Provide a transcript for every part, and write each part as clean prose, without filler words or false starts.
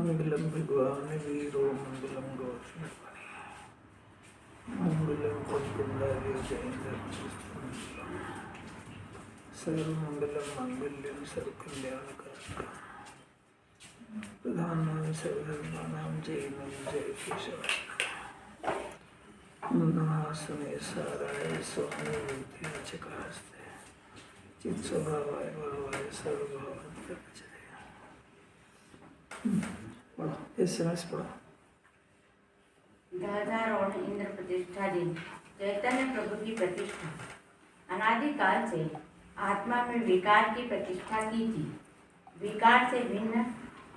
मंगलम भगवान वीरो मंगलम गौतमी मंगलम कुंकुंदार्य जयेंद्र सर्वमंगलम मंगल्यम सर्वकल्याणकारकम प्रधानम सर्वधर्माणां जयं जय केशव नमः साराय स्वामी विद्याचकास्ते चित्स्वभावाय भावाय सर्वभावांतर्गते SMS पढ़ो। 2019 इंद्र प्रतिष्ठा दिन चैतन्य प्रभु की प्रतिष्ठा। अनादिकाल से आत्मा में विकार की प्रतिष्ठा की थी। विकार से भिन्न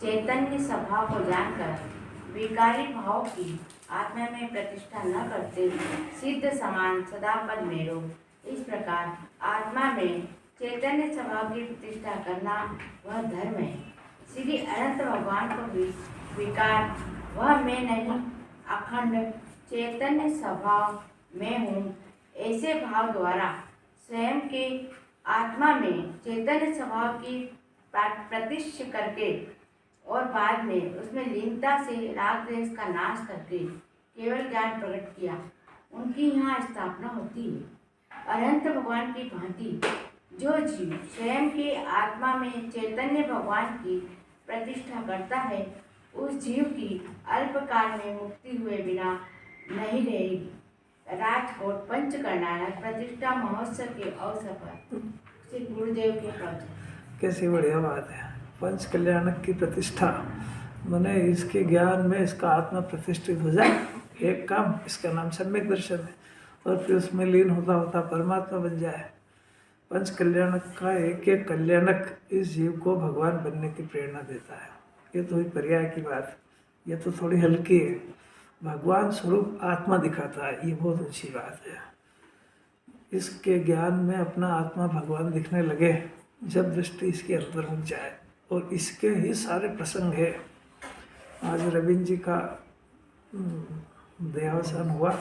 चैतन्य स्वभाव को जानकर विकारी भाव की आत्मा में प्रतिष्ठा न करते सिद्ध समान सदा पद मेरो। इस प्रकार आत्मा में चैतन्य स्वभाव की प्रतिष्ठा करना वह धर्म है। श्री अनंत भगवान को भी विकार वह मैं नहीं अखंड चैतन्य स्वभाव में हूँ ऐसे भाव द्वारा स्वयं के आत्मा में चैतन्य स्वभाव की प्रतिष्ठा करके और बाद में उसमें लीनता से राग द्वेष का नाश करके केवल ज्ञान प्रकट किया, उनकी यहाँ स्थापना होती है। अनंत भगवान की भांति जो जीव स्वयं के आत्मा में चैतन्य भगवान की प्रतिष्ठा करता है उस जीव की अल्पकाल में मुक्ति हुए बिना नहीं रहेगी। राजकोट पंचकर्णानक प्रतिष्ठा महोत्सव के अवसर पर श्री गुरुदेव के प्रवचन। कैसी बढ़िया बात है। पंच कल्याणक की प्रतिष्ठा माने इसके ज्ञान में इसका आत्मा प्रतिष्ठित हो जाए, एक काम, इसका नाम सम्यक दर्शन है, और फिर उसमें लीन होता होता परमात्मा बन जाए। पंच कल्याणक का एक एक कल्याणक इस जीव को भगवान बनने की प्रेरणा देता है। ये तो हुई पर्याय की बात, ये तो थोड़ी हल्की है। भगवान स्वरूप आत्मा दिखाता है, ये बहुत ऊंची बात है। इसके ज्ञान में अपना आत्मा भगवान दिखने लगे जब दृष्टि इसके अंदर हो जाए, और इसके ही सारे प्रसंग है। आज रविंद्र जी का देहावसान हुआ,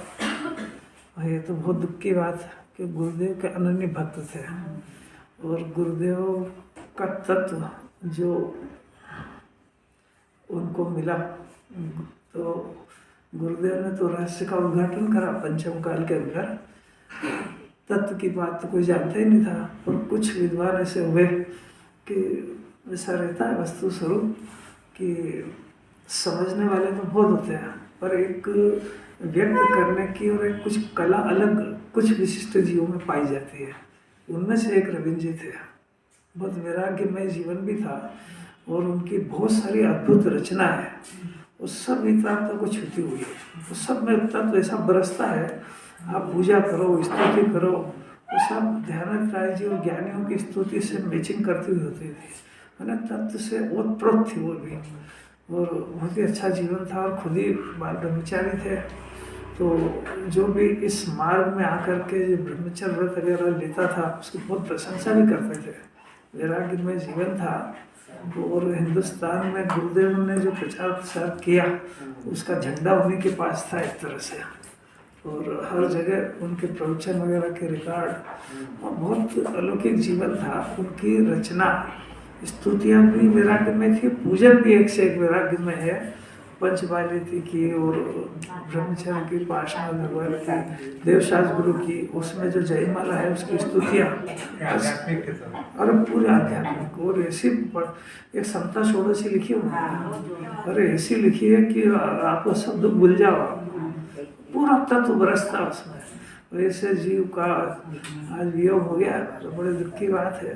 ये तो बहुत दुख की बात है कि गुरुदेव के अनन्य भक्त थे, और गुरुदेव का तत्व जो उनको मिला, तो गुरुदेव ने तो रहस्य का उद्घाटन करा पंचम काल के अंदर। तत्व की बात तो कोई जानता ही नहीं था, और कुछ विद्वान ऐसे हुए कि ऐसा रहता है वस्तु स्वरूप कि समझने वाले तो बहुत होते हैं, पर एक व्यक्त करने की और एक कुछ कला अलग कुछ विशिष्ट जीवों में पाई जाती है। उनमें से एक रविंद्र जी थे। बहुत वैराग्यमय जीवन भी था, और उनकी बहुत सारी अद्भुत रचना है। उस सब वितरागता को छूती हुई है, उस सब में तत्व ऐसा बरसता है। आप पूजा करो, स्तुति करो, वो सब ध्यानाचार्य जी और ज्ञानियों की स्तुति से मैचिंग करती हुई होती थी। मैंने तत्व से ओतप्रोत थी वो भी, और बहुत ही अच्छा जीवन था, और खुद ही बाल ब्रह्मचारी थे। तो जो भी इस मार्ग में आकर के जो ब्रह्मचर्य व्रत वगैरह लेता था उसकी बहुत प्रशंसा भी करते थे। वैराग्यमय जीवन था, और हिंदुस्तान में गुरुदेव ने जो प्रचार प्रसार किया उसका झंडा उन्हीं के पास था एक तरह से, और हर जगह उनके प्रवचन वगैरह के रिकॉर्ड, बहुत अलौकिक जीवन था। उनकी रचना स्तुतियाँ भी वैराग्य में थी, पूजन भी एक से एक वैराग्य में है। पंचमालिती की और ब्रह्मचर्य की, पाषाण भगवान की, देवशास गुरु की, उसमें जो जयमाला है उसकी स्तुतियाँ, अरे पूरे आध्यात्मिक। और ऐसी एक समता षोडशी लिखी उन्होंने, अरे ऐसी लिखी है कि आपको सब दुख भूल जाओ, पूरा तत्व बरसता उसमें। वैसे जीव का आज वियोग हो गया तो बड़े दुख की बात है।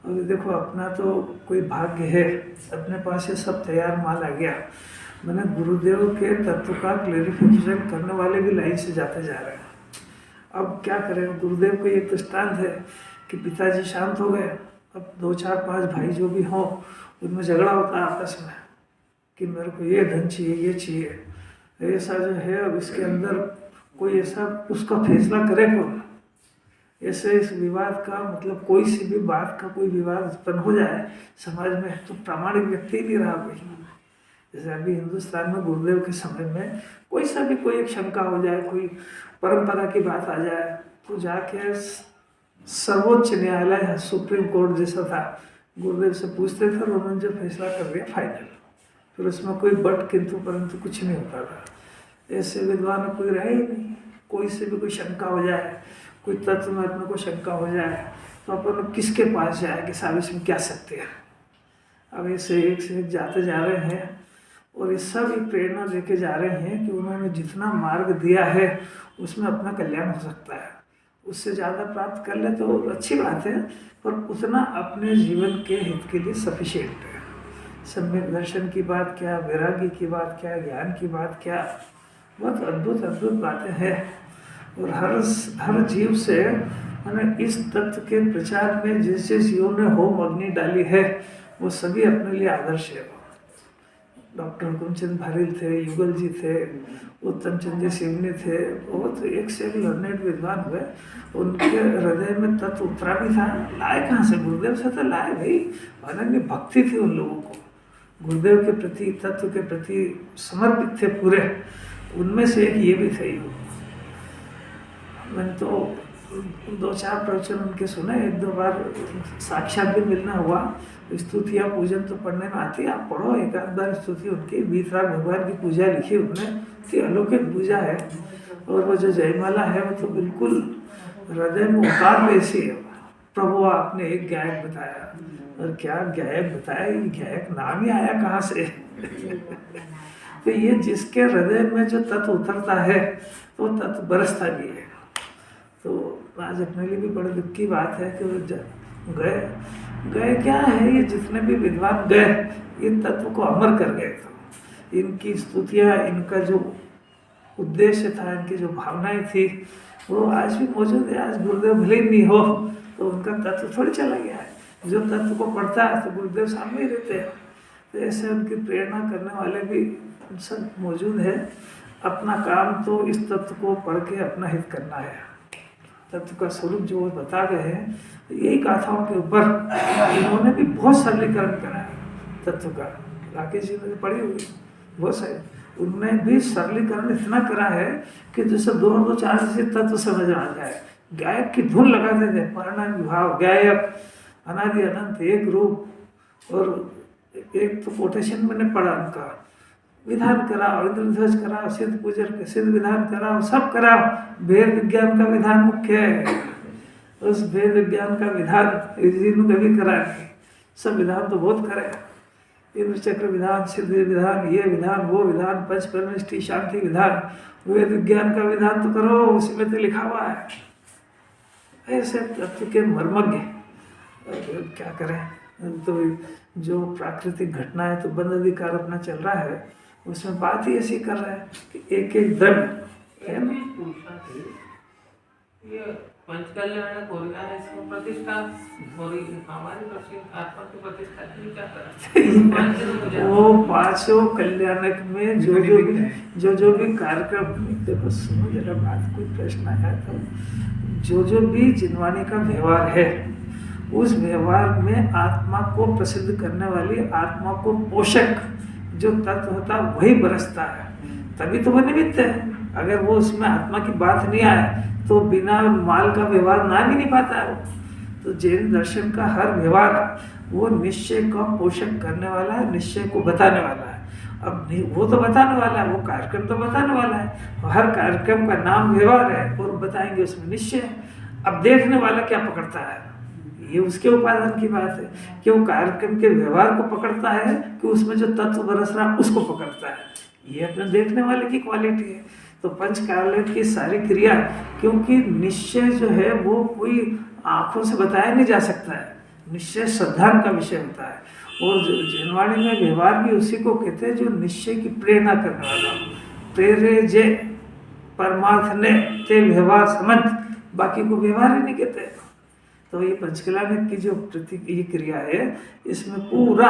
और देखो अपना तो कोई भाग्य है, अपने पास ये सब तैयार माल आ गया। मैंने गुरुदेव के तत्व का क्लेरिफिकेशन करने वाले भी लाइन से जाते जा रहे हैं। अब क्या करें, गुरुदेव को एक दृष्टांत है कि पिताजी शांत हो गए, अब 2 4 5 भाई जो भी हों उनमें झगड़ा होता है आपस में कि मेरे को ये धन चाहिए, ये चाहिए, ऐसा जो है। अब इसके अंदर कोई ऐसा उसका फैसला करे कौन? ऐसे इस विवाद का मतलब कोई सी भी बात का कोई विवाद उत्पन्न हो जाए समाज में तो प्रामाणिक व्यक्ति नहीं रहा कोई। जैसे अभी हिंदुस्तान में गुरुदेव के समय में कोई सा भी कोई एक शंका हो जाए, कोई परंपरा की बात आ जाए, तो जाके सर्वोच्च न्यायालय सुप्रीम कोर्ट जैसा था, गुरुदेव से पूछते थे और उन्होंने जो फैसला कर दिया फाइनल। फिर उसमें कोई बट किंतु परंतु कुछ नहीं होता था। ऐसे विद्वान कोई रहे ही नहीं। कोई से भी कोई शंका हो जाए, कोई तत्व में अपने को शंका हो जाए तो अपन किसके पास जाए कि साहब इसमें क्या सत्य है। अब ऐसे एक से एक जाते जा रहे हैं और ये सब एक प्रेरणा देके जा रहे हैं कि उन्होंने जितना मार्ग दिया है उसमें अपना कल्याण हो सकता है। उससे ज़्यादा प्राप्त कर ले तो अच्छी बात है, पर उतना अपने जीवन के हित के लिए सफिशिएंट है। सम्यक दर्शन की बात क्या, वैराग्य की बात क्या, ज्ञान की बात क्या, बहुत अद्भुत अद्भुत बातें हैं। और हर जीव से मैंने इस तत्व के प्रचार में जिस जिस जीव ने होम अग्नि डाली है वो सभी अपने लिए आदर्श है। डॉक्टर हुकुमचंद भारिल थे, युगल जी थे, उत्तम चंद्र सिवनी थे, बहुत एक से एक लर्नेड विद्वान हुए। उनके हृदय में तत्व उतरा भी था। लाए कहाँ से? गुरुदेव से तो लाए भाई। अनन्य भक्ति थी उन लोगों को, गुरुदेव के प्रति, तत्व के प्रति समर्पित थे पूरे। उनमें से एक ये भी थे। मैंने तो 2-4 प्रवचन उनके सुने, 1-2 बार साक्षात भी मिलना हुआ। स्तुतियाँ पूजन तो पढ़ने में आती है, आप पढ़ो एक आध बार स्तुति उनकी। बीतराग भगवान की पूजा लिखी उन्होंने, कि अलौकिक पूजा है। और वो जो जयमाला है वो तो बिल्कुल हृदय में उतार ऐसी है। प्रभु आपने एक गायक बताया, और क्या गायक बताया, ये गायक नाम ही आया कहाँ से? तो ये जिसके हृदय में जो तत्व उतरता है तो तत्व बरसता भी है। तो आज अपने लिए भी बड़े दुख की बात है कि वो गए क्या है, ये जितने भी विद्वान गए ये तत्व को अमर कर गए। तो इनकी स्तुतियाँ, इनका जो उद्देश्य था, इनकी जो भावनाएं थी वो आज भी मौजूद है। आज गुरुदेव भले ही नहीं हो तो उनका तत्व थोड़ी चला गया है। जो तत्व को पढ़ता है तो गुरुदेव सामने ही रहते हैं। तो ऐसे उनकी प्रेरणा करने वाले भी सब मौजूद है। अपना काम तो इस तत्व को पढ़ के अपना हित करना है। तत्व का स्वरूप जो वो बता गए हैं, यही गाथाओं के ऊपर इन्होंने भी बहुत सरलीकरण करा है तत्व का। राकेश जी ने पढ़ी हुई बहुत सारी, उनमें भी सरलीकरण इतना करा है कि जैसे 2-4 से तत्व समझ में आ जाए। गायक की धुन लगाते थे, परिणाम विभाव, गायक, अनादि अनंत, एक रूप। और एक तो कोटेशन मैंने पढ़ा उनका, विधान कराओ, इंद्रध्वज कराओ, सिद्ध पूजन के सिद्ध विधान कराओ, सब कराओ। वेद विज्ञान का विधान मुख्य है। उस वेद विज्ञान का विधान जिन्होंने कभी करा नहीं, सब विधान तो बहुत करे। इंद्र चक्र विधान, सिद्ध विधान, ये विधान, वो विधान, पंच परमेष्टि शांति विधान, वेद विज्ञान का विधान तो करो, उसी में तो लिखा हुआ है। ऐसे तत्व के मर्मज्ञ क्या करें। तो जो प्राकृतिक घटना है तो बंद अधिकार अपना चल रहा है, उसमें बात ही ऐसी कर रहा है कि एक एक द्रव्य है ना। ये पंचकल्याण प्रतिष्ठा हमारी आत्मा की प्रतिष्ठा नहीं चाहता। वो 5 कल्याणक में जो भी कार्यक्रम, देखो सुनो जरा बात, कोई प्रश्न आया था। जो भी जिनवानी का व्यवहार है, उस व्यवहार में आत्मा को प्रसिद्ध करने वाली, आत्मा को पोषक जो तत्व होता है वही बरसता है, तभी तो वो निमित्त है। अगर वो उसमें आत्मा की बात नहीं आए तो बिना माल का व्यवहार ना भी नहीं पाता है वो। तो जैन दर्शन का हर व्यवहार वो निश्चय का पोषक करने वाला है, निश्चय को बताने वाला है। अब वो तो बताने वाला है, वो कार्यक्रम तो बताने वाला है। हर कार्यक्रम का नाम व्यवहार है और बताएंगे उसमें निश्चय। अब देखने वाला क्या पकड़ता है, ये उसके उपादान की बात है कि वो कार्यक्रम के व्यवहार को पकड़ता है कि उसमें जो तत्व बरस रहा है उसको पकड़ता है। ये अपने देखने वाले की क्वालिटी है। तो पंचकाल की सारी क्रिया, क्योंकि निश्चय जो है वो कोई आँखों से बताया नहीं जा सकता है, निश्चय श्रद्धान का विषय होता है। और जो जिनवाणी में व्यवहार भी उसी को कहते हैं जो निश्चय की प्रेरणा करने वाला। प्रेरे जे परमार्थ ने ते व्यवहार समंत, बाकी को व्यवहार ही नहीं कहते। तो ये पंचकल्याण की जो ये क्रिया है, इसमें पूरा,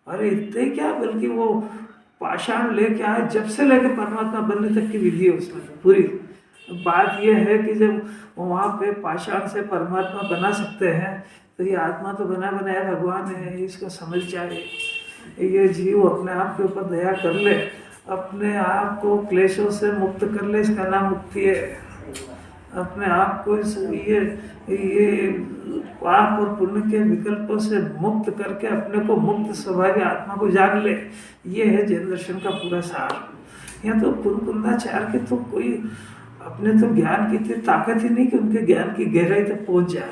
अरे इतने क्या, बल्कि वो पाषाण लेके आए, जब से लेके परमात्मा बनने तक की विधि है उसमें पूरी। बात यह है कि जब वहाँ पे पाषाण से परमात्मा बना सकते हैं तो ये आत्मा तो बना बनाया भगवान है, इसको समझ जाए। ये जीव अपने आप के ऊपर दया कर ले, अपने आप को क्लेशों से मुक्त कर ले, इसका नाम मुक्ति है। अपने आप को ये पाप और पुण्य के विकल्पों से मुक्त करके अपने को मुक्त स्वभावी आत्मा को जान ले, ये है जैन दर्शन का पूरा सार। यहाँ तो कुंकुंदाचार्य के तो कोई अपने तो ज्ञान की इतनी ताकत ही नहीं कि उनके ज्ञान की गहराई तक पहुंच जाए।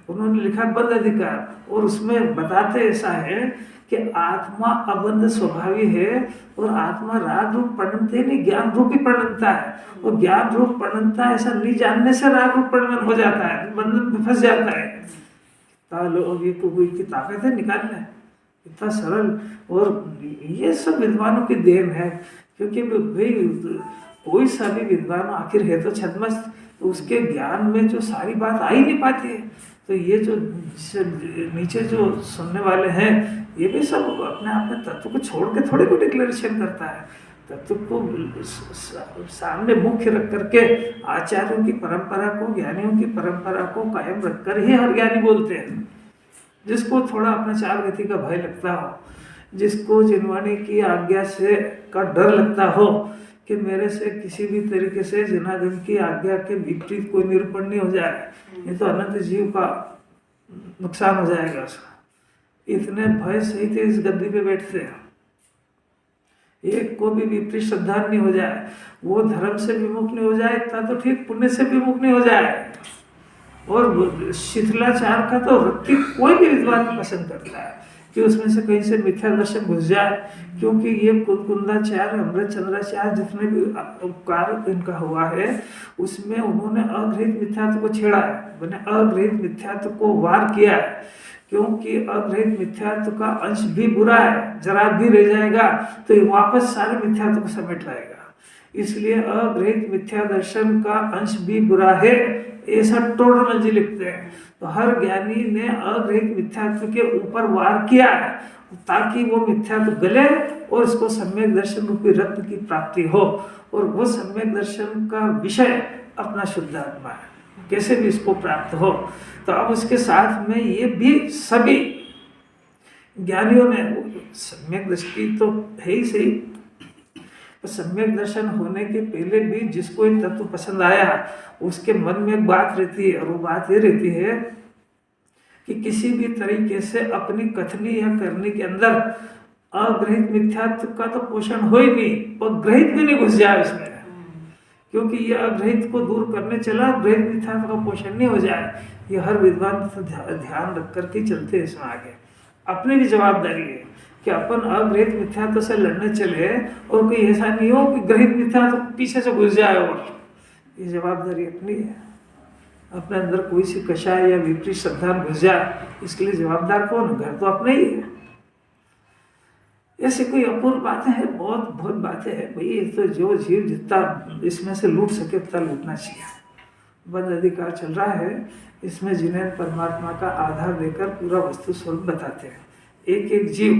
उन्होंने लिखा बद्ध अधिकार, और उसमें बताते ऐसा है कि आत्मा अबंध स्वभावी है और आत्मा राग रूप प्रणनते नहीं, ज्ञान रूप ही प्रणनता है, और ज्ञान रूप प्रणनता ऐसा नहीं जानने से राग रूप प्रणन हो जाता है, बंधन में फंस जाता है। अब ये कोई की ताकत है निकालना, इतना सरल। और ये सब विद्वानों की देन है, क्योंकि भाई कोई सा भी विद्वान आखिर है तो छद्मस्त, तो उसके ज्ञान में जो सारी बात आ ही नहीं पाती है। तो ये जो नीचे जो सुनने वाले हैं, ये भी सब अपने आप में तत्व को छोड़ के थोड़े को डिक्लेरेशन करता है। तत्व को सामने मुख्य रख करके आचार्यों की परंपरा को, ज्ञानियों की परंपरा को कायम रखकर ही हर ज्ञानी बोलते हैं। जिसको थोड़ा अपना चार गति का भय लगता हो, जिसको जिनवाणी की आज्ञा से का डर लगता हो कि मेरे से किसी भी तरीके से जनार्दन की आज्ञा के विपरीत कोई निरूपण नहीं हो जाए, नहीं तो अनंत जीव का नुकसान हो जाएगा उसका, इतने भय सहित इस गद्दी पे बैठते हैं। एक को भी विपरीत श्रद्धा नहीं हो जाए, वो धर्म से विमुख नहीं हो जाए, इतना तो ठीक, पुण्य से विमुख नहीं हो जाए। और शिथिलाचार का तो रत्ती कोई भी विद्वान पसंद करता है कि उसमें से कहीं से मिथ्या दर्शन घुस जाए, क्योंकि ये कुंकुंदाचार्य, अमृत चंद्राचार्य जितने भी उपकार इनका हुआ है, उसमें उन्होंने अग्रहित मिथ्यात्व को छेड़ा है, मैंने अग्रहित मिथ्यात्व को वार किया है, क्योंकि अग्रहित मिथ्यात्व का अंश भी बुरा है, जरा भी रह जाएगा तो ये वापस सारे मिथ्यात्व को समेट लाएगा। इसलिए अग्रहित मिथ्या दर्शन का अंश भी बुरा है, ऐसा टोडरमल जी लिखते हैं। तो हर ज्ञानी ने अग्रहित मिथ्यात्व के ऊपर वार किया है, ताकि वो मिथ्यात्व गले और इसको सम्यक दर्शन रूपी रत्न की प्राप्ति हो। और वो सम्यक दर्शन का विषय अपना शुद्ध आत्मा है, कैसे भी इसको प्राप्त हो। तो अब उसके साथ में ये भी सभी ज्ञानियों ने, सम्यक दृष्टि तो है ही सही, तो सम्यक दर्शन होने के पहले भी जिसको एक तत्व पसंद आया, उसके मन में एक बात रहती है, और वो बात ये रहती है कि किसी भी तरीके से अपनी कथनी या करनी के अंदर अग्रहित मिथ्यात्व का तो पोषण हो ही नहीं, और ग्रहित भी नहीं घुस जाए इसमें, क्योंकि ये अग्रहित को दूर करने चला, ग्रहित मिथ्यात्व का पोषण नहीं हो जाए। ये हर विद्वान तो ध्यान रख करके चलते हैं इसमें आगे। अपनी भी जवाबदारी है कि अपन अग्रहित मिथ्यात्व से लड़ने चले और कोई ऐसा नहीं हो कि ग्रहित मिथ्यात्व पीछे से घुस जाए, और ये जवाबदारी अपनी है। अपने अंदर कोई सी कषाय या विपरीत श्रद्धा घुस जाए, इसके लिए जवाबदार कौन? घर तो अपने ही है। ऐसे कोई अपूर्व बातें हैं, बहुत बहुत बातें हैं भाई। ये तो जो जीव जितना इसमें से लूट सके उतना लूटना चाहिए। बंद अधिकार चल रहा है, इसमें जिन्हें परमात्मा का आधार देकर पूरा वस्तु स्वरूप बताते हैं। एक एक जीव,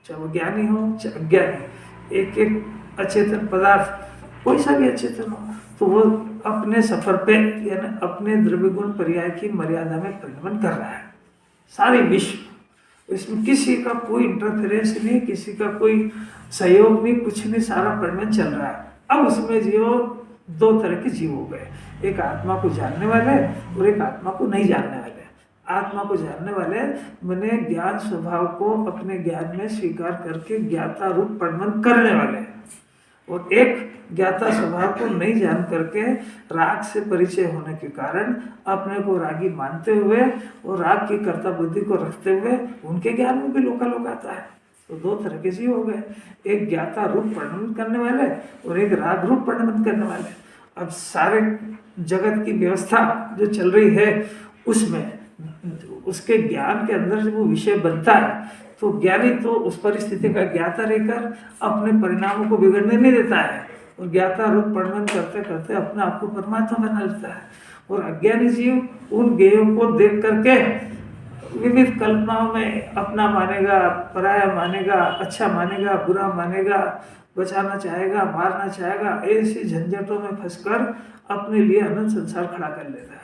चाहे वो ज्ञानी हो चाहे अज्ञानी, एक एक अचेतन पदार्थ, कोई सा भी अचेतन हो, तो वो अपने सफर पे यानी अपने द्रव्य गुण पर्याय की मर्यादा में परिणमन कर रहा है। सारे विश्व, इसमें किसी का कोई इंटरफेरेंस नहीं, किसी का कोई सहयोग नहीं, कुछ नहीं, सारा परिणमन चल रहा है। अब उसमें जीव दो तरह के जीव हो गए, एक आत्मा को जानने वाले और एक आत्मा को नहीं जानने वाले। आत्मा को जानने वाले मैंने ज्ञान स्वभाव को अपने ज्ञान में स्वीकार करके ज्ञाता रूप परिणमन करने वाले, और एक ज्ञाता स्वभाव को नहीं जान करके राग से परिचय होने के कारण अपने को रागी मानते हुए और राग की कर्ता बुद्धि को रखते हुए उनके ज्ञान में भी लोकालोक आता है। तो दो तरह के जीव हो गए, एक ज्ञाता रूप परिणमन करने वाले और एक राग रूप परिणमन करने वाले। अब सारे जगत की व्यवस्था जो चल रही है उसमें उसके ज्ञान के अंदर जब वो विषय बनता है तो ज्ञानी तो उस परिस्थिति का ज्ञाता रहकर अपने परिणामों को बिगड़ने नहीं देता है, और ज्ञाता रूप परिणमन करते करते अपने आप को परमात्मा बना लेता है। और अज्ञानी जीव उन ज्ञेयों को देख करके विविध कल्पनाओं में अपना मानेगा, पराया मानेगा, अच्छा मानेगा, बुरा मानेगा, बचाना चाहेगा, मारना चाहेगा, ऐसी झंझटों में फंसकर अपने लिए अनंत संसार खड़ा कर लेता है।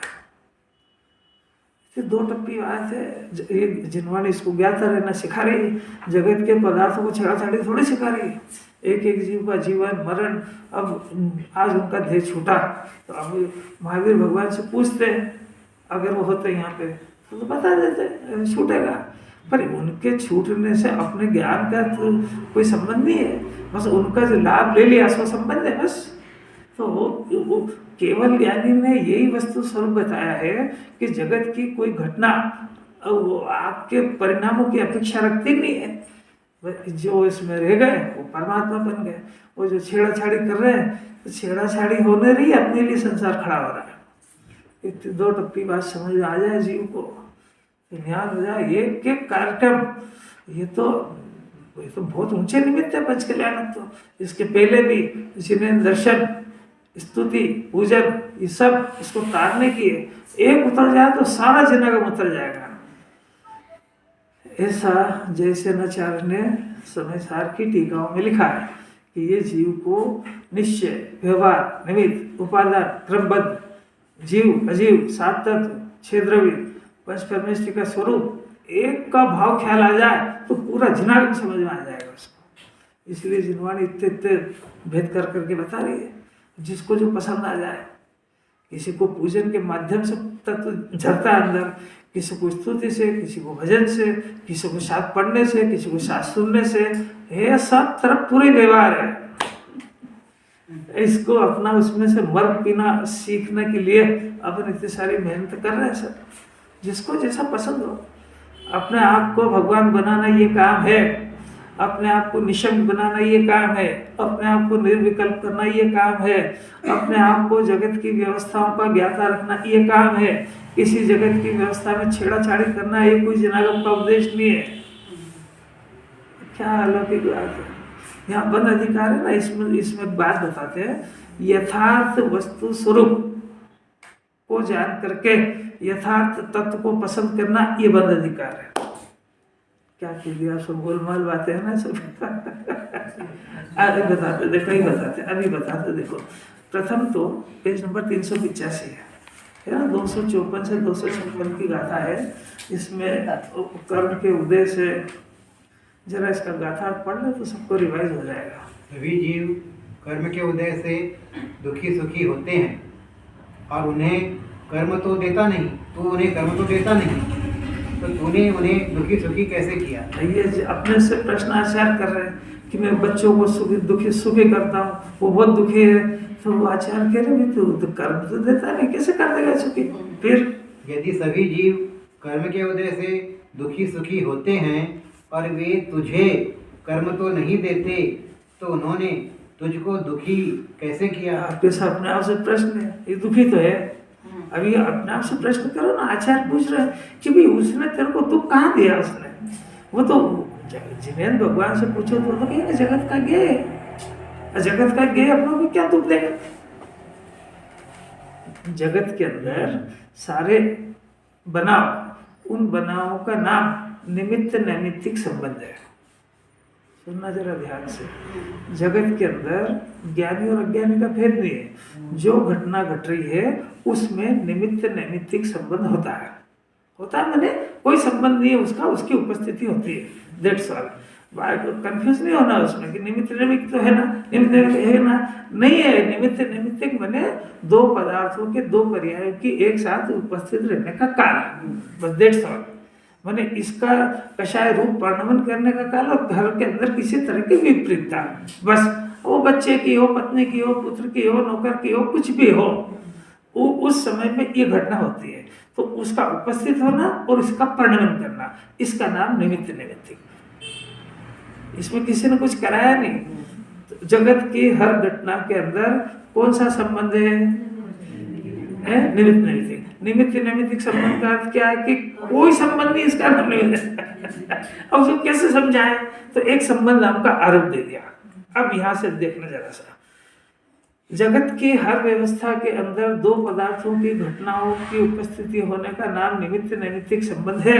दो टप्पी बात है, ये जिनवाणी इसको ज्ञाता रहना सिखा रही है, जगत के पदार्थों को छेड़ाछाड़ी थोड़ी सिखा रही है। एक एक जीव का जीवन मरण, अब आज उनका देह छूटा तो अब महावीर भगवान से पूछते हैं, अगर वो होते यहाँ पे तो बता देते छूटेगा, पर उनके छूटने से अपने ज्ञान का तो कोई संबंध नहीं है, बस उनका जो लाभ ले लिया सो संबंध है बस। तो वो केवल ज्ञानी ने यही वस्तु स्वरूप बताया है कि जगत की कोई घटना वो आपके परिणामों की अपेक्षा रखती नहीं है। जो इसमें रह गए वो परमात्मा बन गए, वो जो छेड़ाछाड़ी कर रहे हैं तो छेड़ाछाड़ी होने रही अपने लिए संसार खड़ा हो रहा है। इतनी दो टप्पी बात समझ में आ जाए जीव को, ध्यान हो जाए। एक एक कार्यक्रम ये तो बहुत ऊंचे निमित्त है पंच कल्याणक। तो इसके पहले भी जिन्हें दर्शन स्तुति पूजन ये सब इसको तारने की है, एक उतर जाए तो सारा जनागम उतर जाएगा। ऐसा जैसे नचार्य ने समय सार की टीकाओं में लिखा है कि ये जीव को निश्चय व्यवहार निमित्त उपादान क्रमबद्ध जीव अजीव सात तत्व छह द्रव्य पंच परमेश्वरी का स्वरूप एक का भाव ख्याल आ जाए तो पूरा जनागम समझ में आ जाएगा उसको। इसलिए जिनवाणी इतने भेद कर करके बता रही है, जिसको जो पसंद आ जाए। किसी को पूजन के माध्यम से तत्व झरता है अंदर, किसी को स्तुति से, किसी को भजन से, किसी को शास्त्र पढ़ने से, किसी को शास्त्र सुनने से, ये सब तरफ पूरे व्यवहार है। इसको अपना उसमें से मर्म पीना सीखने के लिए अपन इतनी सारी मेहनत कर रहे हैं सब। जिसको जैसा पसंद हो, अपने आप को भगवान बनाना ये काम है, अपने आप को निशंक बनाना ये काम है, अपने आप को निर्विकल्प करना ये काम है, अपने आप को जगत की व्यवस्थाओं का ज्ञाता रखना ये काम है। किसी जगत की व्यवस्था में छेड़ाछाड़ी करना ये कोई जनागम का उद्देश्य नहीं है। क्या अलौकिक बात है। यहाँ बंद अधिकार है ना, इसमें बात बताते हैं, यथार्थ वस्तु स्वरूप को जान करके यथार्थ तत्व को पसंद करना ये बंद अधिकार है। क्या कीजिए आप सब गोलमाल बातें हैं ना सब। अभी बताते देखो, अभी बताते देखो। प्रथम तो पेज नंबर 385 है ना, 254 से 256 की गाथा है। इसमें कर्म के उदय से जरा इसका गाथा पढ़ ले तो सबको रिवाइज हो जाएगा। सभी जीव कर्म के उदय से दुखी सुखी होते हैं और उन्हें कर्म तो देता नहीं, तो उन्हें कर्म तो देता नहीं, तो तूने उन्हें दुखी सुखी कैसे किया? ये अपने से प्रश्नाचार कर रहे हैं कि मैं बच्चों को दुखी सुखी करता हूँ, वो बहुत दुखी है, तो वो आचार्य कह रहे तो कर्म तो देता नहीं, कैसे कर देगा सुखी? फिर यदि सभी जीव कर्म के उदय से दुखी सुखी होते हैं और वे तुझे कर्म तो नहीं देते, तो उन्होंने तुझको दुखी कैसे किया? आपके साथ अपने आप से प्रश्न है, ये दुखी तो है। अभी अपने आप से प्रश्न करो ना, आचार्य पूछ रहे हैं कि भाई उसने तेरे को दुख कहाँ दिया? उसने वो तो जिनेंद्र भगवान से पूछो तो कहेंगे जगत का ज्ञेय है, जगत का ज्ञेय अपनों को क्या दुख देगा? जगत के अंदर सारे बनाव, उन बनावों का नाम निमित्त नैमित्तिक संबंध है। सुनना जरा ध्यान से। जगत के अंदर ज्ञानी और अज्ञानी का भेद नहीं है। जो घटना घट रही है उसमें निमित्त नैमित्तिक संबंध होता है। मैंने कोई संबंध नहीं है उसका, उसकी उपस्थिति होती है, दैट्स ऑल। कंफ्यूज नहीं होना उसमें कि निमित्त नैमित्तिक तो है ना, निमित्त नैमित्तिक है ना, नहीं है। निमित्त नैमित्तिक मैंने दो पदार्थों के दो पर्यायों की एक साथ उपस्थित रहने का कारण, बस दैट्स ऑल। मैंने इसका कषाय रूप वर्णन करने का काल और घर के अंदर किसी तरह की विपरीतता, बस वो बच्चे की हो, पत्नी की हो, पुत्र की हो, नौकर की हो, कुछ भी हो, वो उस समय में ये घटना होती है, तो उसका उपस्थित होना और इसका वर्णन करना, इसका नाम निमित्त नैमित्तिक। इसमें किसी ने कुछ कराया नहीं। तो जगत की हर घटना के अंदर कौन सा संबंध है? निमित्त नैमित्तिक। निमित्त नैमित्तिक संबंध का अर्थ क्या है कि कोई संबंध नहीं, इसका नाम नहीं। अब उसको कैसे समझाएं? तो एक संबंध आपका आरोप दे दिया। अब यहां से देखना जरा सा, जगत की हर व्यवस्था के अंदर दो पदार्थों की घटनाओं की उपस्थिति होने का नाम निमित्त नैमित्तिक संबंध है।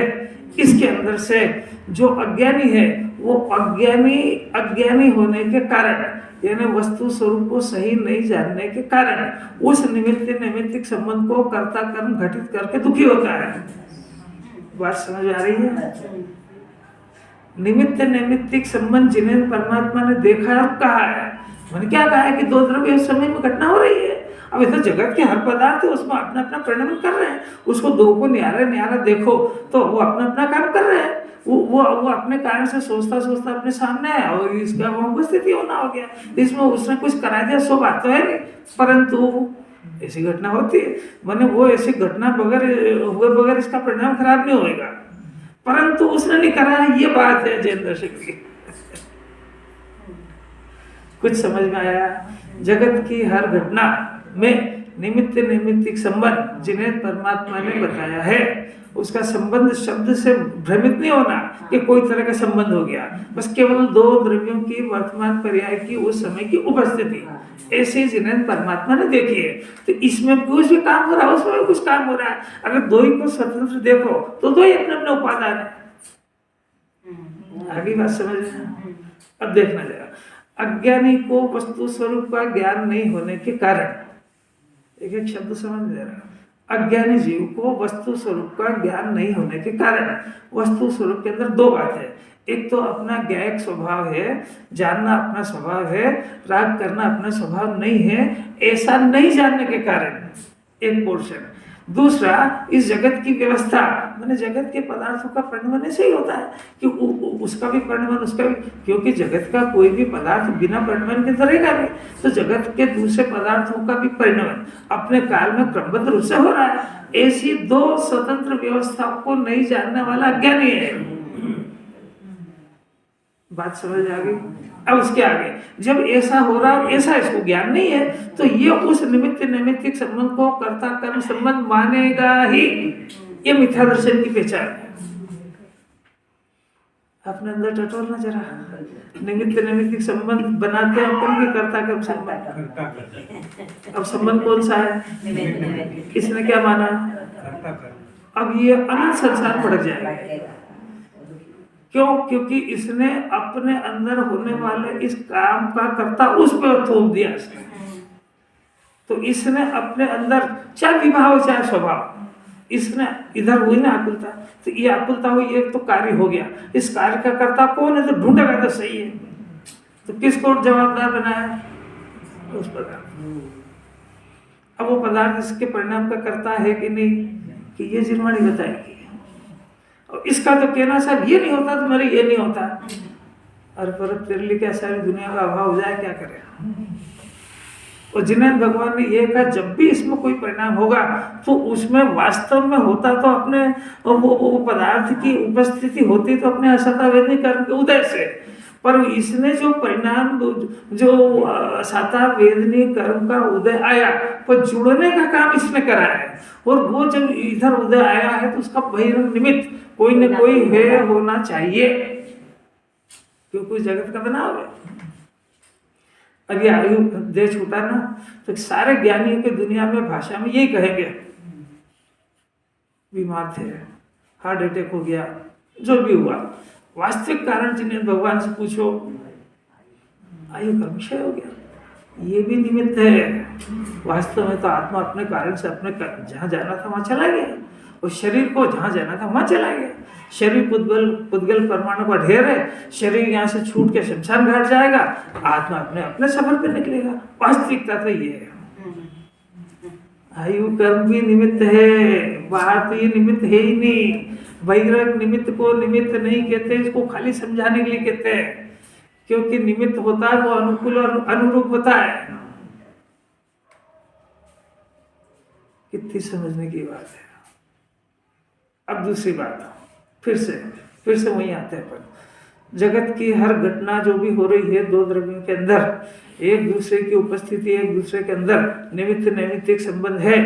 इसके अंदर से जो अज्ञानी है वो अज्ञानी होने के कारण, यानी वस्तु स्वरूप को सही नहीं जानने के कारण उस निमित्त नैमित्तिक संबंध को कर्ता कर्म घटित करके दुखी होता है। बात समझ आ रही है? निमित्त नैमित्तिक संबंध जिन्हें परमात्मा ने देखा और कहा है, मैंने क्या कहा है कि दो द्रव्य उस समय में घटना हो रही है अब इधर जगत के हर पदार्थ है, उसमें अपना अपना परिणाम कर रहे हैं। उसको दो को न्यारा न्यारा देखो तो वो अपना अपना काम कर रहे हैं। वो अपने कारण से सोचता सोचता अपने सामने है और इसका वो उपस्थिति होना हो गया। इसमें उसने कुछ करा दिया, सो बात तो है नहीं, परंतु ऐसी घटना होती है। मैंने वो ऐसी घटना हुए बगैर इसका परिणाम खराब नहीं होएगा, परंतु उसने नहीं करा, ये बात है जैन दर्शक की। कुछ समझ में आया? जगत की हर घटना में निमित्त नैमित्तिक संबंध जिन्हें परमात्मा ने बताया है, उसका संबंध शब्द से भ्रमित नहीं होना कि कोई तरह का संबंध हो गया। बस केवल दो द्रव्यों की वर्तमान पर्याय की उस समय की उपस्थिति ऐसे जिन्हें परमात्मा ने देखी है। तो इसमें कुछ भी काम हो रहा है, उसमें भी कुछ काम हो रहा है। अगर दो ही को स्वतंत्र देखो तो दो ही अपने अपने उपादान है। आगे बात समझ में? अब देखना जरा, अज्ञानी को वस्तु स्वरूप का ज्ञान नहीं होने के कारण, एक एक शब्द समझ ले रहा, अज्ञानी जीव को वस्तु स्वरूप का ज्ञान नहीं होने के कारण वस्तु स्वरूप के अंदर दो बात है। एक तो अपना ज्ञायक स्वभाव है, जानना अपना स्वभाव है, राग करना अपना स्वभाव नहीं है, ऐसा नहीं जानने के कारण एक पोर्शन। दूसरा, इस जगत की व्यवस्था, मैंने जगत के पदार्थों का परिणमन ऐसे ही होता है कि उसका भी परिणमन, उसका भी, क्योंकि जगत का कोई भी पदार्थ बिना परिणमन के रहेगा नहीं। तो जगत के दूसरे पदार्थों का भी परिणमन अपने काल में क्रमबद्ध रूप से हो रहा है। ऐसी दो स्वतंत्र व्यवस्थाओं को नहीं जानने वाला अज्ञानी है। बात समझ आ गई? अब उसके आगे, जब ऐसा हो रहा है, ऐसा इसको ज्ञान नहीं है, तो ये उस निमित्त नैमित्तिक संबंध को कर्ता कर्म संबंध मानेगा ही। ये मिथ्या दर्शन की पहचान है। अपने अंदर टटोलना जरा, निमित्त नैमित्तिक संबंध बनाते हैं अपन की कर्ता कर्म संबंध। अब संबंध कौन सा है? इसने क्या माना? अब ये अनंत संसार पड़ जाएगा। क्यों? क्योंकि इसने अपने अंदर होने वाले इस काम का कर्ता उस पर थोप दिया इसने। तो इसने अपने अंदर चाहे विवाह हो चाहे स्वभाव, इसने इधर हुई ना आकुलता, तो ये आकुलता हुई, ये तो कार्य हो गया। इस कार्य का कर्ता कौन है? तो ढूंढेगा तो सही है। तो किसको जवाबदार बनाया? उस पदार्थ। अब वो पदार्थ इसके परिणाम का कर्ता है कि नहीं, कि ये जिनवाणी बताएगी। और इसका तो कहना साहब ये नहीं होता तो मेरे ये नहीं होता, और पर तेरे लिए क्या सारी दुनिया का अभाव हो जाए, क्या करे? और जिन्हें भगवान ने ये कहा जब भी इसमें कोई परिणाम होगा तो उसमें वास्तव में होता तो अपने वो पदार्थ की उपस्थिति होती तो अपने असता वेदनी कर्म के उदय से, पर इसने जो परिणाम जो असता वेदनी कर्म का उदय आया, पर जुड़ने का काम इसने करा है। और वो जब इधर उदय आया है तो उसका बहिरंग निमित्त कोई न कोई है होना चाहिए, क्योंकि जगत का बनाव है। अब ये आयु दे छूटा ना, तो सारे ज्ञानियों की दुनिया में भाषा में यही कहेंगे, बीमार थे, हार्ट अटैक हो गया, जो भी हुआ, वास्तविक कारण जिन्हें भगवान से पूछो, आयु का विषय हो गया, ये भी निमित्त है। वास्तव में तो आत्मा अपने कारण से अपने जहाँ जाना था वहाँ चला गया, और शरीर को जहाँ जाना था वहाँ चला गया। शरीर पुद्गल परमाणु का ढेर है, शरीर यहाँ से छूट के शमशान घाट जाएगा, आत्मा अपने अपने सफर पे निकलेगा। वास्तविकता तो ये है। आयु कर्म भी निमित्त है, बाहर तो ये निमित्त है ही नहीं। बहिरंग निमित्त को निमित्त नहीं कहते, इसको खाली समझाने के लिए कहते हैं, क्योंकि निमित्त होता है वो अनुकूल और अनुरूप होता है। कितनी समझने की बात है। अब दूसरी बात, फिर से वहीं आते हैं पर जगत की हर घटना जो भी हो रही है दो द्रव्यों के अंदर, एक दूसरे की उपस्थिति, एक दूसरे के अंदर निमित्त नैमित्तिक संबंध है,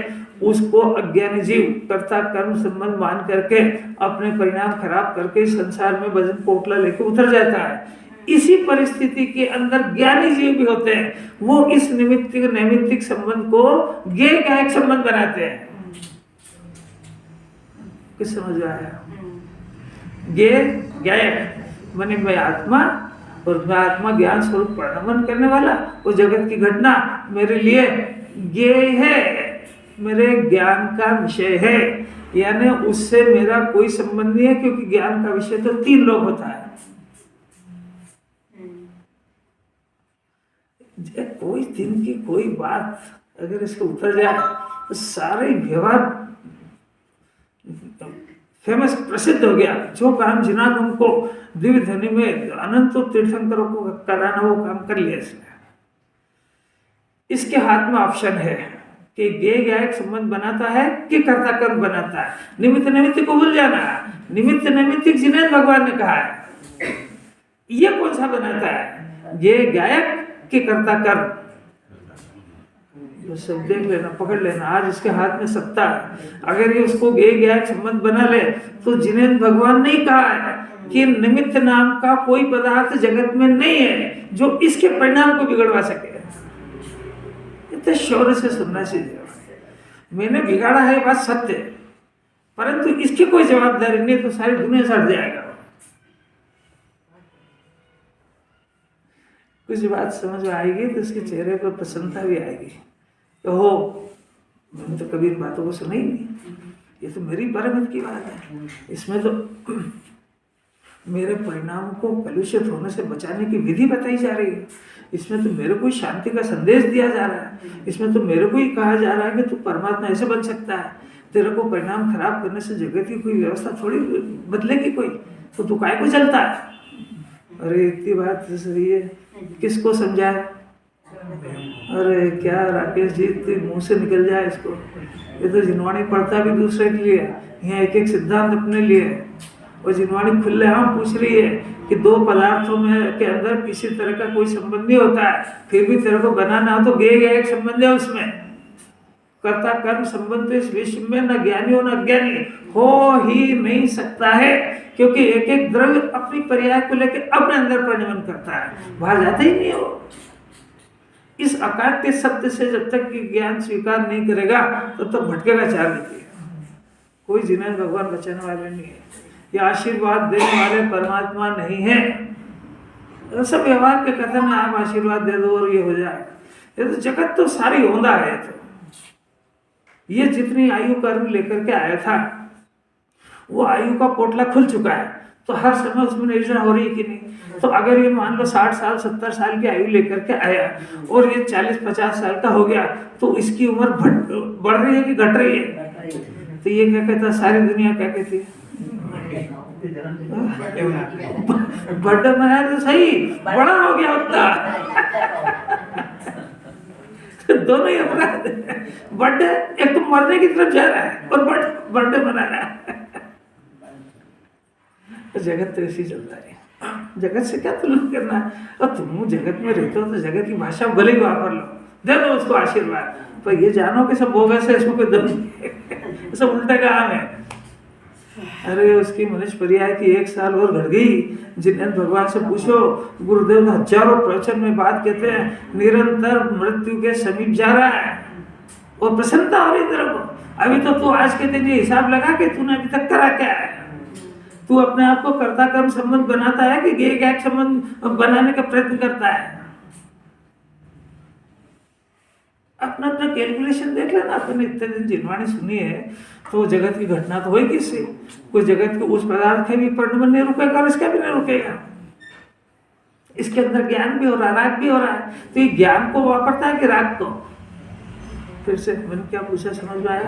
उसको अज्ञानी जीव कर्ता कर्म संबंध मान करके अपने परिणाम खराब करके संसार में भजन पोटला लेके उतर जाता है। इसी परिस्थिति के अंदर ज्ञानी जीव भी होते हैं, वो इस निमित्त नैमित्तिक संबंध को ज्ञेय गायक संबंध बनाते हैं। किस समझ आया? ज्ञेय गायक माने मैं आत्मा, और मैं आत्मा ज्ञान स्वरूप परिणमन करने वाला, वो जगत की घटना मेरे लिए ज्ञेय है, मेरे ज्ञान का विषय है, यानी उससे मेरा कोई संबंध नहीं है, क्योंकि ज्ञान का विषय तो तीन लोग होता है। कोई दिन की कोई बात अगर इसको उतर जाए तो सारे व्यवहार फेमस प्रसिद्ध हो गया। जो काम जिनागम को दिव्य ध्वनि में अनंत तीर्थंकरों को कराना वो काम कर लिया इसने। इसके हाथ में ऑप्शन है कि गेय गायक संबंध बनाता है कि कर्ता कर्म बनाता है। निमित्त नैमित्तिक को भूल जाना। निमित्त नैमित्तिक जिनेंद्र भगवान ने कहा है। ये कौन सा बनाता है, गेय गायक कि कर्ता कर्म? तो सब देख लेना, पकड़ लेना। आज इसके हाथ में सत्ता है। अगर ये उसको गेय गायक संबंध बना ले तो जिनेंद्र भगवान ने कहा है कि निमित्त नाम का कोई पदार्थ जगत में नहीं है जो इसके परिणाम को बिगड़वा सके। इतने शौर्य से सुनना चाहिए। मैंने बिगाड़ा है, बात सत्य है, परंतु इसकी कोई जवाबदारी नहीं तो सारी दुनिया सड़ जाएगा। कुछ बात समझ में आएगी तो उसके चेहरे पर प्रसन्नता भी आएगी। तो हो, मैंने तो कभी इन बातों को सुना ही नहीं, ये तो मेरी बरामद की बात है। इसमें तो मेरे परिणाम को कलुषित होने से बचाने की विधि बताई जा रही है। इसमें तो मेरे को शांति का संदेश दिया जा रहा है। इसमें तो मेरे को ही कहा जा रहा है कि तू परमात्मा ऐसे बन सकता है। तेरे को परिणाम खराब करने से जगत की कोई व्यवस्था थोड़ी बदलेगी कोई, तो तू काय को चलता है? अरे इतनी बात सही है, किसको समझाए? अरे क्या राकेश जी, इतनी मुंह से निकल जाए इसको। ये तो जिनवाणी पढ़ता भी दूसरे के लिए, यहाँ एक एक सिद्धांत अपने लिए। और जिनवाणी खुलेआम पूछ रही है कि दो पदार्थों में के अंदर किसी तरह का कोई संबंध नहीं होता है, फिर भी तेरे को बनाना हो तो गेय गायक संबंध है उसमें। कर्ता कर्म संबंध तो इस विश्व में न ज्ञानी हो न अज्ञानी हो ही नहीं सकता है, क्योंकि एक एक द्रव्य अपनी पर्याय को लेकर अपने अंदर परिणमन करता है, बाहर जाता ही नहीं हो। इस अकाट्य सत्य से जब तक कि ज्ञान स्वीकार नहीं करेगा तब तक भटकेगा चार गति। कोई जिनेंद्र भगवान बचाने वाले नहीं है, ये आशीर्वाद देने वाले परमात्मा नहीं है। सब व्यवहार के कथन में आप आशीर्वाद दे दो और ये हो जाए। ये तो जगत तो सारी होंदा है। तो ये जितनी आयु कर्म लेकर के आया था वो आयु का पोटला खुल चुका है, तो हर समय उसमें निर्जन हो रही है कि नहीं? तो अगर ये मान लो 60 साल 70 साल की आयु लेकर के आया और ये 40-50 साल का हो गया, तो इसकी उम्र बढ़ रही है कि घट रही है? तो ये क्या कहता है, सारी दुनिया क्या कहती है? बर्थडे मनाया तो सही, बड़ा हो गया उतना। दोनों ही अपराध है। बर्थडे एक तो मरने की तरफ जा रहा है और बर्थडे मना रहा है। जगत तो ऐसी चलता है। जगत से क्या तुलना करना है? और तुम जगत में रहते हो तो जगत की भाषा भले ही वापर लो, दे दो उसको आशीर्वाद, पर ये जानो कि सब बोगस है, इसमें कोई दम नहीं, सब उल्टा काम है। अरे उसकी मनुष्य पर्याय की 1 साल और घट गई। जिनेंद्र भगवान से पूछो, गुरुदेव हजारों प्रवचन में बात कहते हैं निरंतर मृत्यु के समीप जा रहा है और प्रसन्नता हो रही तेरे को। अभी तो तू आज के दिन ये हिसाब लगा कि तूने अभी तक करा क्या है। तू अपने आप को कर्ता कर्म संबंध बनाता है कि गेय गायक संबंध बनाने का प्रयत्न करता है? अपना अपना कैलकुलेशन देख लेना। आपने इतने दिन जिनवाणी सुनी है तो जगत की घटना तो होगी इससे। कोई जगत के उस पदार्थ का भी परिणमन नहीं रुकेगा और इसका भी नहीं रुकेगा। इसके अंदर ज्ञान भी हो रहा है, राग भी हो रहा है। तो ये ज्ञान को वापरता है कि राग को? फिर से मैंने क्या पूछा, समझ में आया?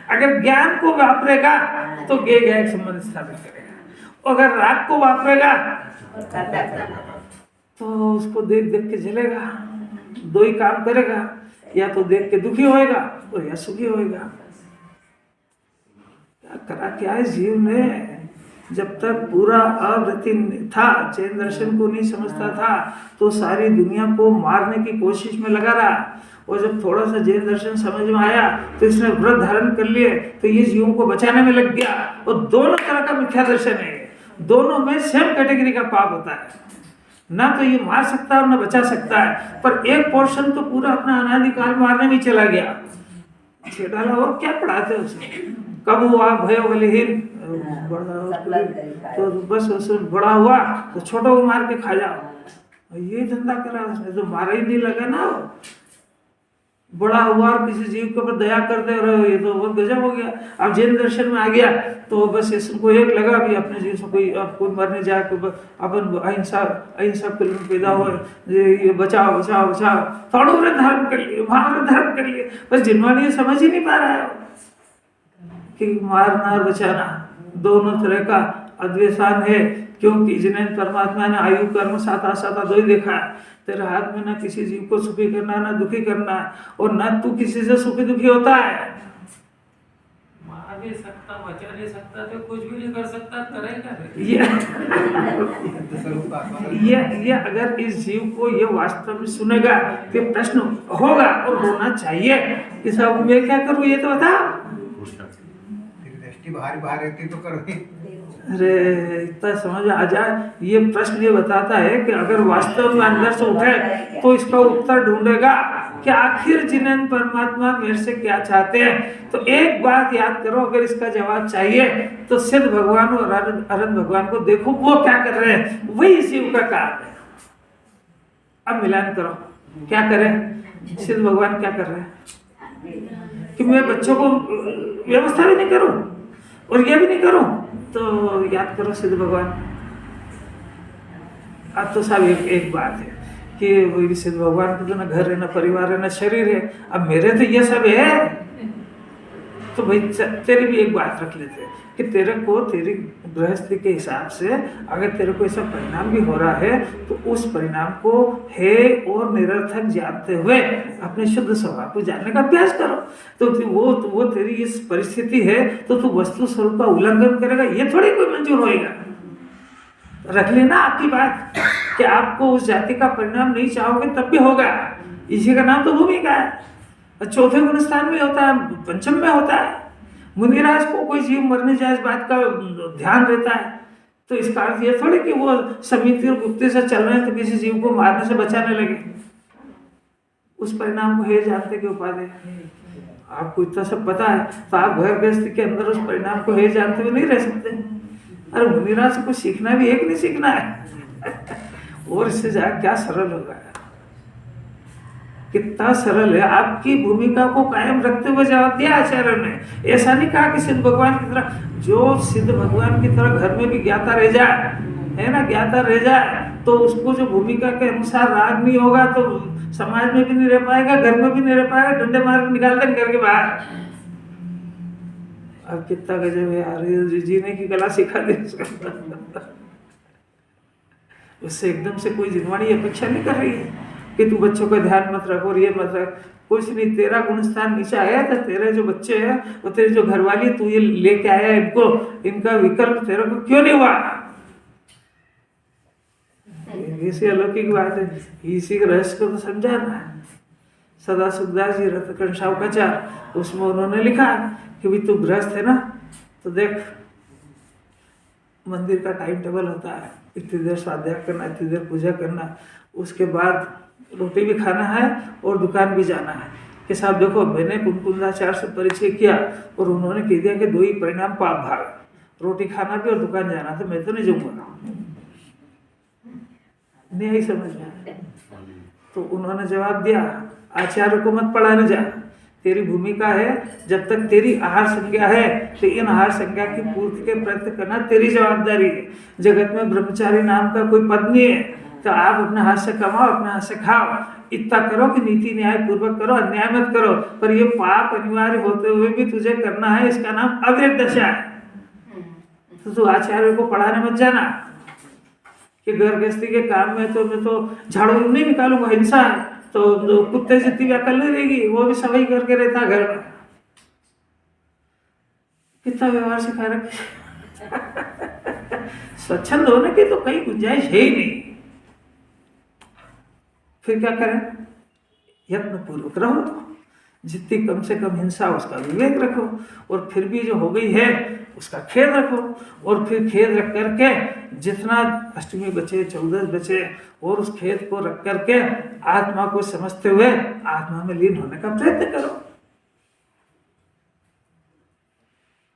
अगर ज्ञान को वापरेगा तो गेय गायक संबंध स्थापित करेगा, अगर राग को वापरेगा तो उसको देख देख के जलेगा। दो ही काम करेगा, या तो देख के दुखी होएगा और या सुखी होएगा। क्या करा क्या है जीव ने? जब तक पूरा अवृत्ति था, जैन दर्शन को नहीं समझता था, तो सारी दुनिया को मारने की कोशिश में लगा रहा। और जब थोड़ा सा जैन दर्शन समझ में आया तो इसने व्रत धारण कर लिए, तो ये जीवों को बचाने में लग गया। और दोनों तरह का मिथ्या दर्शन है, दोनों में सेम कैटेगरी का पाप होता है। ना तो ये मार सकता है और ना बचा सकता है, पर एक पोर्शन तो पूरा अपना अनादिकाल मारने में चला गया। डाला और क्या पढ़ाते उसे? कब हुआ भय बलहीन, तो बस उसे बड़ा हुआ तो छोटा को मार के खा जाओ। ये धंधा करा उसने, तो मारा ही नहीं लगा ना। बड़ा हुआ और किसी जीव के ऊपर दया कर दे रहे हो, ये तो बहुत गजब हो गया। अब जैन दर्शन में आ गया तो बस इसको एक लगा भी अपने जीव से कोई मरने जाए, अपन अहिंसा कुल में पैदा हो, ये बचाओ बचाओ बचाओ, थोड़ा धर्म कर लिए, वहां धर्म कर लिए, बस जिनवानी ये समझ ही नहीं पा रहा है कि मारना और बचाना दोनों तरह का अद्वेषान है। क्योंकि जिन्हें परमात्मा ने आयु कर्म साथा साथा दो ही देखा है। तेरे हाथ में ना किसी जीव को सुखी करना ना दुखी करना, और ना तू किसी से सुखी दुखी होता है। मार नहीं सकता, बचा नहीं सकता, तो कुछ भी नहीं कर सकता, करेगा ये अगर इस जीव को ये वास्तव में सुनेगा तो प्रश्न होगा और होना चाहिए कि सब मैं क्या करूं, ये तो बता। दृष्टि बाहर बाहर रहती तो कर। अरे इतना समझ आ जाए, ये प्रश्न ये बताता है कि अगर वास्तव में अंदर से उठे तो इसका उत्तर ढूंढेगा कि आखिर जिन्हें परमात्मा मेरे से क्या चाहते हैं। तो एक बात याद करो, अगर इसका जवाब चाहिए तो सिद्ध भगवान और अनंत भगवान को देखो वो क्या कर रहे हैं, वही शिव का काम है। अब मिलान करो, क्या करें, सिद्ध भगवान क्या कर रहे हैं कि मैं बच्चों को व्यवस्था भी नहीं करूं और ये भी नहीं करूं। तो याद करो सिद्ध भगवान, अब तो साहब एक बात है कि सिद्ध भगवान को तो ना घर है ना परिवार है ना शरीर है, अब मेरे तो ये सब है। तो भाई तेरी भी एक बात रख लेते हैं कि तेरे को तेरी गृहस्थी के हिसाब से अगर तेरे को ऐसा परिणाम भी हो रहा है तो उस परिणाम को है और निरर्थक जानते हुए अपने शुद्ध स्वभाव को जानने का अभ्यास करो। तो वो तेरी इस परिस्थिति है तो तू वस्तु स्वरूप का उल्लंघन करेगा, ये थोड़ी कोई मंजूर होएगा। रख लेना आपकी बात कि आपको उस जाति का परिणाम नहीं चाहोगे तब भी होगा। इसी का नाम तो भूमिका है। चौथे गुण स्थान में होता है, पंचम में होता है। मुनिराज को कोई जीव मरने जाए इस बात का ध्यान रहता है, तो इसका अर्थ ये थोड़ी कि वो समिति और गुप्ती से चल रहे हैं तो किसी जीव को मारने से बचाने लगे। उस परिणाम को है जानते के उपाधि आपको इतना सब पता है तो आप घर गृहस्थी के अंदर उस परिणाम को है जानते हुए नहीं रह सकते। अरे मुनिराज से कुछ सीखना भी है कि नहीं सीखना है और इससे जाकर क्या सरल होगा, कितना सरल है। आपकी भूमिका को कायम रखते हुए जवाब दिया आचार्य ने। ऐसा नहीं कहा कि सिद्ध भगवान की तरह, जो सिद्ध भगवान की तरह घर में भी ज्ञाता रह जाए, है ना, ज्ञाता रह जाए तो उसको जो भूमिका के अनुसार राग नहीं होगा तो समाज में भी नहीं रह पाएगा, घर में भी नहीं रह पाएगा, डंडे मार के निकाल देंगे घर के बाहर। अब कितना गजब है यार, जीने की कला सिखा दे उससे एकदम से कोई जिनवाणी अपेक्षा नहीं कर रही है कि तू बच्चों का ध्यान मत रख और ये मत रख। कुछ नहीं, तेरा गुणस्थान नीचा है तो तेरे जो बच्चे हैं और तेरी जो घरवाली तू ये लेके आया इनको, इनका विकल्प तेरे को क्यों नहीं हुआ। इसी अलौकिक बात है, इसी रहस्य को तो समझाना है। सदा सुखदास जी रत्नकंसाव का चार उसमें उन्होंने लिखा कि भी तू गृहस्थ है ना तो देख मंदिर का टाइम टेबल होता है, इतनी देर स्वाध्याय करना, इतनी देर पूजा करना, उसके बाद रोटी भी खाना है और दुकान भी जाना है। कि साहब देखो मैंने कुंकुंदाचार्य से परिचय किया और उन्होंने कह दिया कि दो ही परिणाम पाप भाग, रोटी खाना भी और दुकान जाना, तो मैं तो नहीं जाऊँगा, नहीं आई समझ में। तो उन्होंने जवाब दिया आचार्य को मत पढ़ाने जा, तेरी भूमिका है जब तक तेरी आहार संज्ञा है तो इन आहार संज्ञा की पूर्ति के प्रयत्न करना तेरी जवाबदारी है। जगत में ब्रह्मचारी नाम का कोई पद नहीं है, तो आप अपने हाथ से कमाओ, अपने हाथ से खाओ, इतना करो कि नीति न्याय पूर्वक करो, अन्याय मत करो। पर ये पाप अनिवार्य होते हुए भी तुझे करना है, इसका नाम अवृत दशा है। तो तू आचार्य को पढ़ाने मत जाना कि घर गृहस्थी के काम में तो मैं तो झाड़ू नहीं निकालूंगा, हिंसा है तो कुत्ते जितनी व्याकल नहीं रहेगी, वो भी सफाई करके रहता घर में। कितना व्यवहार सिखा रखे स्वच्छंद होने की तो कहीं गुंजाइश है ही नहीं। फिर क्या करें, यत्न पूर्वक रहो, जितनी कम से कम हिंसा उसका विवेक रखो, और फिर भी जो हो गई है उसका खेद रखो, और फिर खेद रख करके जितना अष्टमी बचे 14 बचे और उस खेद को रख करके आत्मा को समझते हुए आत्मा में लीन होने का प्रयत्न करो।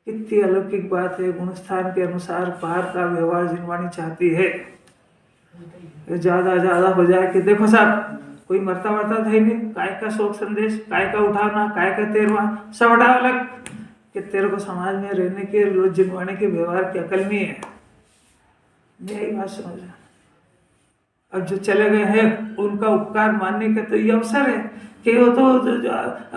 कितनी अलौकिक बात है। गुणस्थान के अनुसार पार का व्यवहार जिनवाणी चाहती है ज्यादा हो जाए कि देखो साहब कोई मरता मरता था ही नहीं। काय का शोक संदेश, काय का उठाना, काय का तेरवा, सब हटा अलग कि तेरे को समाज में रहने के, रोज जिनवाने के व्यवहार की अकल नहीं है। यही बात समझ। अब जो चले गए हैं उनका उपकार मानने का तो ये अवसर है कि वो तो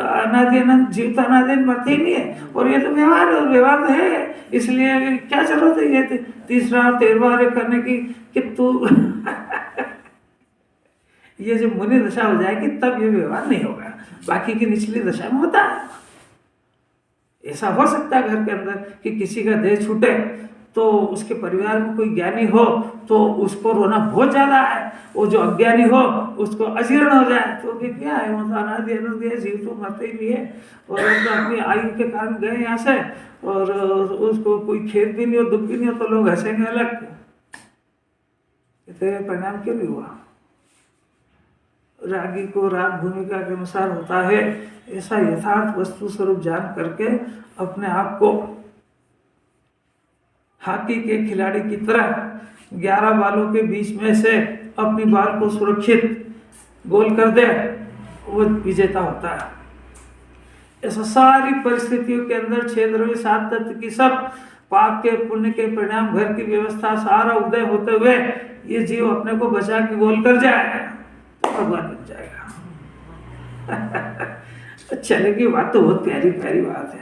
अनादि अनंत जीव तो अनादि मरते ही नहीं है, और ये तो व्यवहार तो है, इसलिए क्या जरूरत है ये तीसरा 13वां करने की कि तू ये जो मुनि दशा हो जाएगी तब ये व्यवहार नहीं होगा, बाकी की निचली दशा में होता है। ऐसा हो सकता है घर के अंदर कि किसी का देह छूटे तो उसके परिवार में कोई ज्ञानी हो तो उसको रोना बहुत ज़्यादा है, वो जो अज्ञानी हो उसको अजीर्ण हो जाए तो फिर क्या है, मतलब अनादि अनंत है, जीव तो मरते ही नहीं है, और तो अपनी आयु के कारण गए यहाँ से और उसको कोई खेद भी नहीं हो, दुख भी नहीं हो, तो लोग हंसेंगे अलग, तेरे परिणाम क्यों नहीं हुआ। रागी को राग भूमिका के अनुसार होता है, ऐसा यथार्थ वस्तु स्वरूप जान करके अपने आप को हॉकी के खिलाड़ी की तरह 11 बालों के बीच में से अपनी बाल को सुरक्षित गोल कर दे, वो विजेता होता है। ऐसा सारी परिस्थितियों के अंदर 6 द्रव्य 7 तत्व की सब पाप के पुण्य के परिणाम, घर की व्यवस्था सारा उदय होते हुए ये जीव अपने को बचा के गोल कर जाए तो भगवान बन जाएगा। चलेगी बात तो बहुत प्यारी प्यारी बात है।